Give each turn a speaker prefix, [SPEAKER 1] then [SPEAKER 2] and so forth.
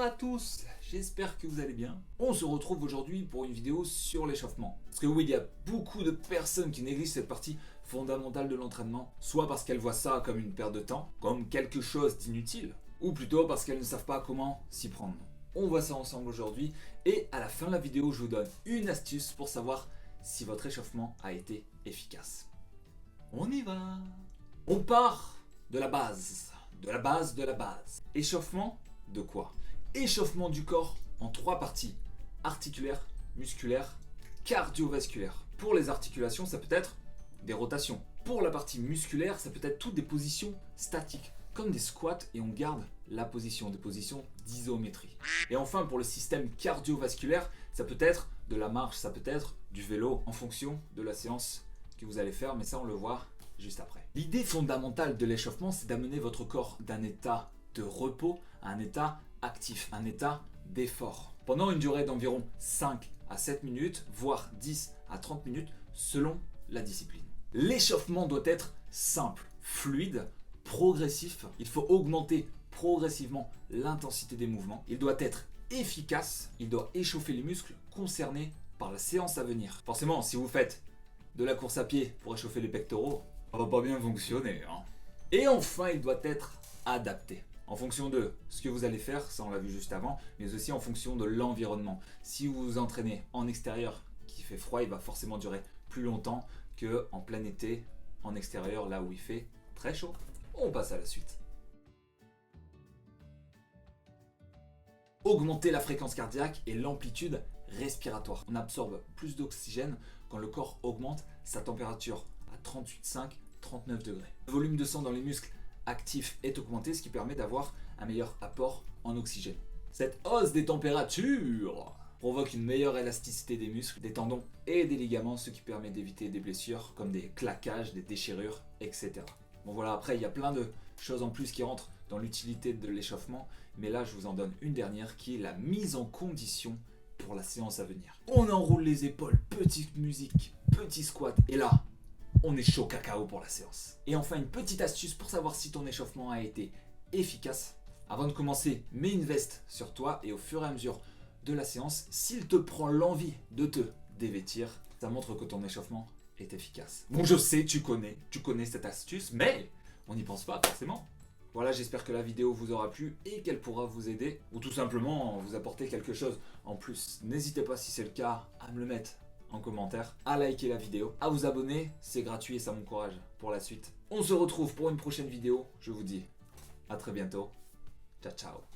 [SPEAKER 1] à tous, j'espère que vous allez bien. On se retrouve aujourd'hui pour une vidéo sur l'échauffement. Parce que oui, il y a beaucoup de personnes qui négligent cette partie fondamentale de l'entraînement, soit parce qu'elles voient ça comme une perte de temps, comme quelque chose d'inutile, ou plutôt parce qu'elles ne savent pas comment s'y prendre. On voit ça ensemble aujourd'hui, et à la fin de la vidéo, je vous donne une astuce pour savoir si votre échauffement a été efficace. On y va! On part de la base. De la base de la base. Échauffement de quoi? Échauffement du corps en 3 parties. Articulaire, musculaire, cardiovasculaire. Pour les articulations, ça peut être des rotations. Pour la partie musculaire, ça peut être toutes des positions statiques, comme des squats, et on garde la position, des positions d'isométrie. Et enfin, pour le système cardiovasculaire, ça peut être de la marche, ça peut être du vélo, en fonction de la séance que vous allez faire, mais ça on le voit juste après. L'idée fondamentale de l'échauffement, c'est d'amener votre corps d'un état de repos à un état actif, un état d'effort. Pendant une durée d'environ 5 à 7 minutes, voire 10 à 30 minutes, selon la discipline. L'échauffement doit être simple, fluide, progressif. Il faut augmenter progressivement l'intensité des mouvements. Il doit être efficace. Il doit échauffer les muscles concernés par la séance à venir. Forcément, si vous faites de la course à pied pour échauffer les pectoraux, ça va pas bien fonctionner, hein. Et enfin, il doit être adapté. En fonction de ce que vous allez faire, ça on l'a vu juste avant, mais aussi en fonction de l'environnement. Si vous vous entraînez en extérieur qui fait froid, il va forcément durer plus longtemps qu'en plein été, en extérieur, là où il fait très chaud. On passe à la suite. Augmenter la fréquence cardiaque et l'amplitude respiratoire. On absorbe plus d'oxygène quand le corps augmente sa température à 38,5, 39 degrés. Le volume de sang dans les muscles actifs est augmenté, ce qui permet d'avoir un meilleur apport en oxygène. Cette hausse des températures provoque une meilleure élasticité des muscles, des tendons et des ligaments, ce qui permet d'éviter des blessures comme des claquages, des déchirures, etc. Bon voilà, après il y a plein de choses en plus qui rentrent dans l'utilité de l'échauffement, mais là je vous en donne une dernière qui est la mise en condition pour la séance à venir. On enroule les épaules, petite musique, petit squat, et là, on est chaud cacao pour la séance. Et enfin, une petite astuce pour savoir si ton échauffement a été efficace. Avant de commencer, mets une veste sur toi et au fur et à mesure de la séance, s'il te prend l'envie de te dévêtir, ça montre que ton échauffement est efficace. Bon, je sais, tu connais cette astuce, mais on n'y pense pas forcément. Voilà, j'espère que la vidéo vous aura plu et qu'elle pourra vous aider ou tout simplement vous apporter quelque chose en plus. N'hésitez pas, si c'est le cas, à me le mettre en commentaire, à liker la vidéo, à vous abonner, c'est gratuit et ça m'encourage pour la suite. On se retrouve pour une prochaine vidéo, je vous dis à très bientôt, ciao ciao.